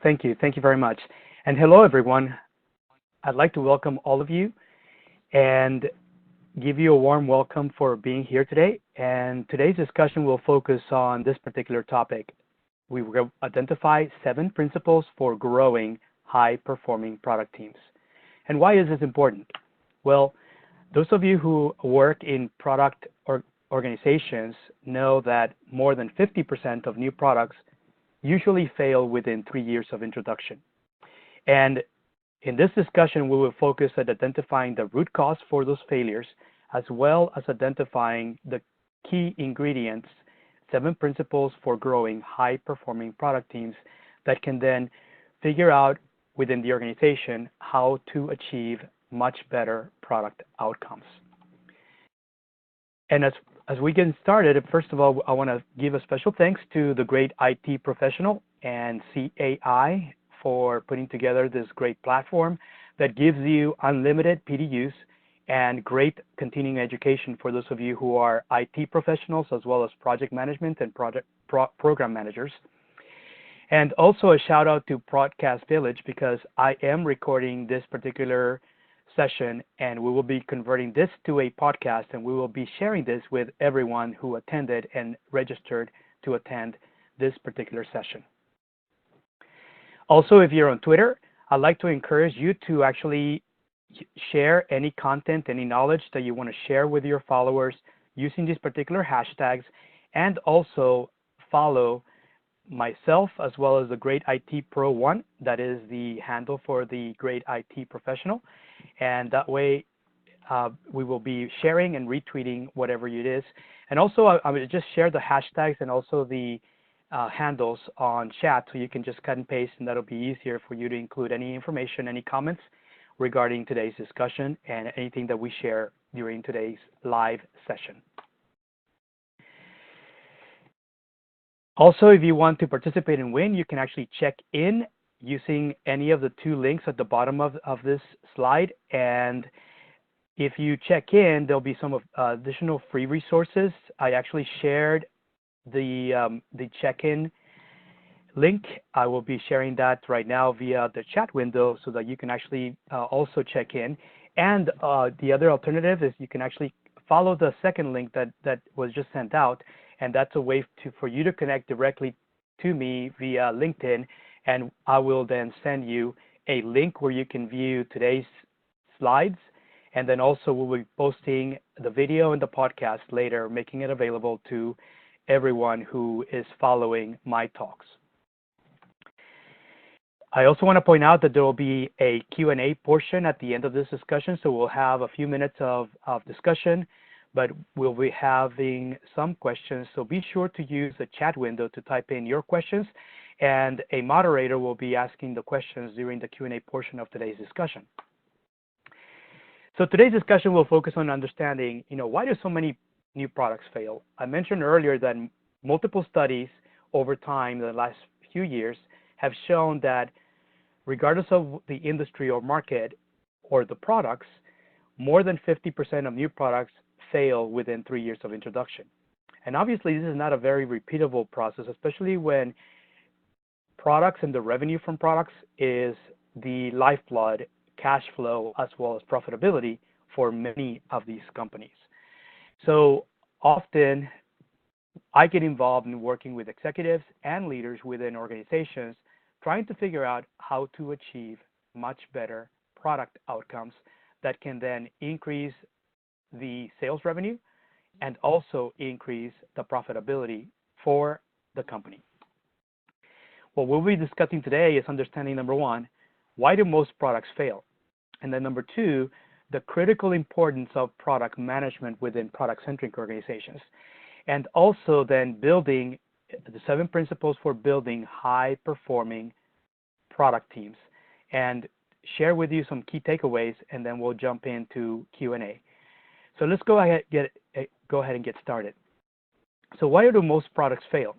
Thank you. Thank you very much. And hello, everyone. I'd like to welcome all of you and give you a warm welcome for being here today. And today's discussion will focus on this particular topic. We will identify 7 principles for growing high-performing product teams. And why is this important? Well, those of you who work in product organizations know that more than 50% of new products usually fail within 3 years of introduction. And in this discussion, we will focus at identifying the root cause for those failures, as well as identifying the key ingredients, 7 principles for growing high-performing product teams that can then figure out within the organization how to achieve much better product outcomes. And as we get started, first of all, I want to give a special thanks to the great IT professional and CAI for putting together this great platform that gives you unlimited PDUs and great continuing education for those of you who are IT professionals, as well as project management and program managers. And also a shout out to Broadcast Village, because I am recording this particular session and we will be converting this to a podcast, and we will be sharing this with everyone who attended and registered to attend this particular session. Also, if you're on Twitter, I'd like to encourage you to actually share any content, any knowledge that you want to share with your followers using these particular hashtags, and also follow myself as well as the Great IT Pro 1. That is the handle for the Great IT Professional. And that way we will be sharing and retweeting whatever it is. And also I will just share the hashtags and also the handles on chat, so you can just cut and paste, and that'll be easier for you to include any information, any comments regarding today's discussion and anything that we share during today's live session. Also, if you want to participate and win, you can actually check in using any of the 2 links at the bottom of this slide. And if you check in, there'll be some additional free resources. I actually shared the check-in link. I will be sharing that right now via the chat window so that you can actually also check in. And the other alternative is you can actually follow the second link that was just sent out, and that's a way for you to connect directly to me via LinkedIn, and I will then send you a link where you can view today's slides, and then also we'll be posting the video and the podcast later, making it available to everyone who is following my talks. I also want to point out that there will be a Q&A portion at the end of this discussion, so we'll have a few minutes of discussion, but we'll be having some questions, so be sure to use the chat window to type in your questions, and a moderator will be asking the questions during the Q&A portion of today's discussion. So today's discussion will focus on understanding, why do so many new products fail? I mentioned earlier that multiple studies over time, the last few years, have shown that regardless of the industry or market or the products, more than 50% of new products fail within 3 years of introduction. And obviously, this is not a very repeatable process, especially when products and the revenue from products is the lifeblood, cash flow, as well as profitability for many of these companies. So often, I get involved in working with executives and leaders within organizations, trying to figure out how to achieve much better product outcomes that can then increase the sales revenue and also increase the profitability for the company. What we'll be discussing today is understanding, number 1, why do most products fail? And then number 2, the critical importance of product management within product-centric organizations. And also then building the 7 principles for building high-performing product teams. And share with you some key takeaways, and then we'll jump into Q&A. So let's go ahead and get started. So why do most products fail?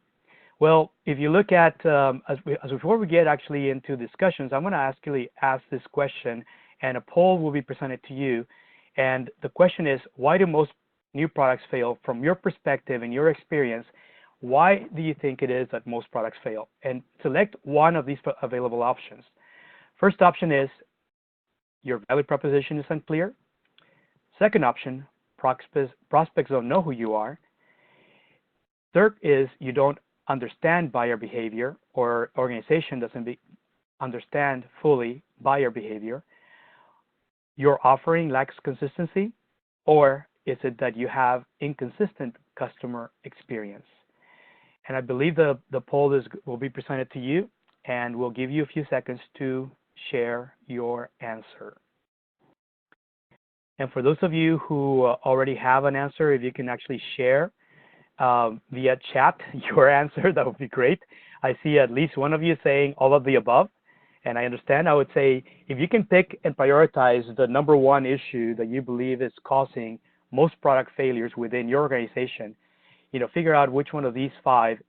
Well, if you look at, before we get actually into discussions, I'm going to ask this question, and a poll will be presented to you. And the question is, why do most new products fail? From your perspective and your experience, why do you think it is that most products fail? And select one of these available options. First option is your value proposition is unclear. Second option, prospects don't know who you are. Third is you don't understand buyer behavior, or organization doesn't understand fully buyer behavior. Your offering lacks consistency, or is it that you have inconsistent customer experience? And I believe the poll will be presented to you, and we'll give you a few seconds to share your answer. And for those of you who already have an answer, if you can actually share via chat your answer, that would be great. I see at least one of you saying all of the above, and I understand. I would say if you can pick and prioritize the number one issue that you believe is causing most product failures within your organization, figure out which one of these 5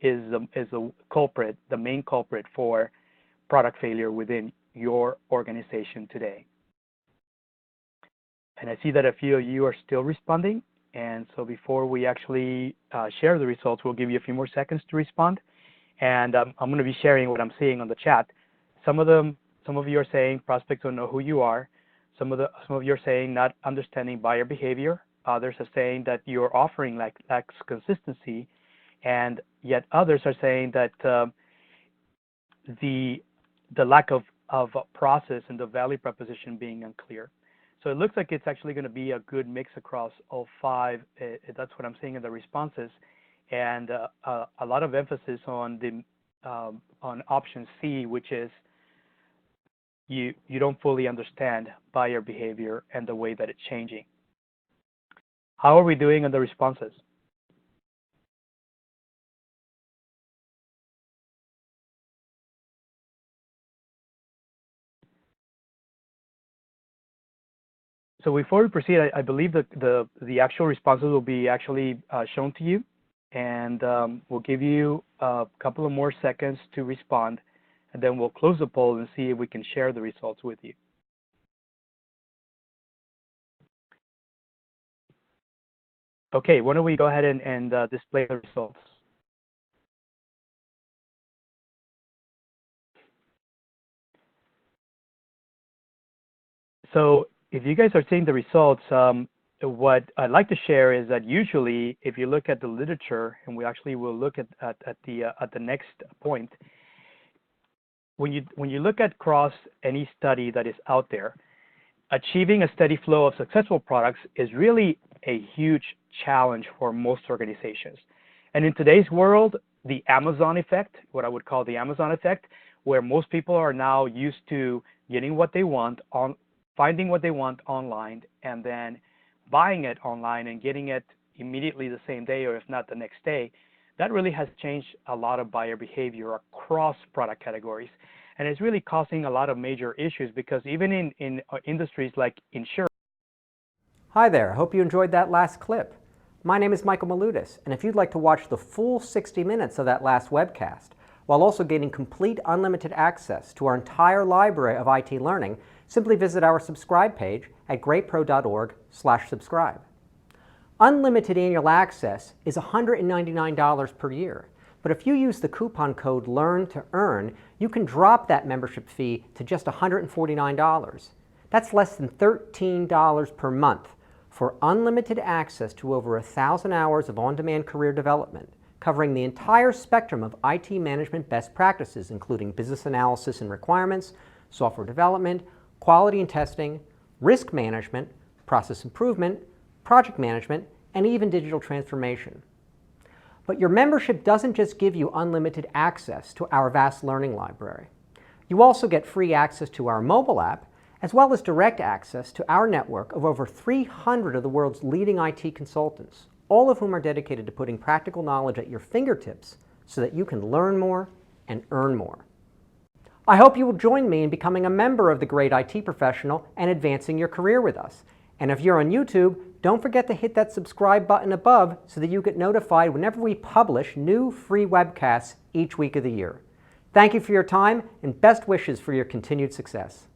is the culprit, the main culprit for product failure within your organization today. And I see that a few of you are still responding. And so before we actually share the results, we'll give you a few more seconds to respond. And I'm going to be sharing what I'm seeing on the chat. Some of you are saying prospects don't know who you are. Some of you are saying not understanding buyer behavior. Others are saying that your offering lacks consistency, and yet others are saying that the lack of process and the value proposition being unclear. So it looks like it's actually going to be a good mix across all 5. That's what I'm seeing in the responses, and a lot of emphasis on option C, which is you don't fully understand buyer behavior and the way that it's changing. How are we doing on the responses? So before we proceed, I believe that the actual responses will be actually shown to you, and we'll give you a couple of more seconds to respond, and then we'll close the poll and see if we can share the results with you. Okay, why don't we go ahead and display the results. So if you guys are seeing the results, what I'd like to share is that usually, if you look at the literature, and we actually will look at the next point, when you look at across any study that is out there, achieving a steady flow of successful products is really a huge challenge for most organizations. And in today's world, the Amazon effect, what I would call the Amazon effect, where most people are now used to getting what they want finding what they want online, and then buying it online and getting it immediately the same day, or if not the next day, that really has changed a lot of buyer behavior across product categories. And it's really causing a lot of major issues, because even in industries like insurance. Hi there, hope you enjoyed that last clip. My name is Michael Maludis, and if you'd like to watch the full 60 minutes of that last webcast, while also gaining complete unlimited access to our entire library of IT learning, simply visit our subscribe page at greatpro.org/subscribe. Unlimited annual access is $199 per year, but if you use the coupon code LEARN2EARN, you can drop that membership fee to just $149. That's less than $13 per month for unlimited access to over 1,000 hours of on-demand career development, covering the entire spectrum of IT management best practices, including business analysis and requirements, software development, quality and testing, risk management, process improvement, project management, and even digital transformation. But your membership doesn't just give you unlimited access to our vast learning library. You also get free access to our mobile app, as well as direct access to our network of over 300 of the world's leading IT consultants, all of whom are dedicated to putting practical knowledge at your fingertips so that you can learn more and earn more. I hope you will join me in becoming a member of the Great IT Professional and advancing your career with us. And if you're on YouTube, don't forget to hit that subscribe button above so that you get notified whenever we publish new free webcasts each week of the year. Thank you for your time, and best wishes for your continued success.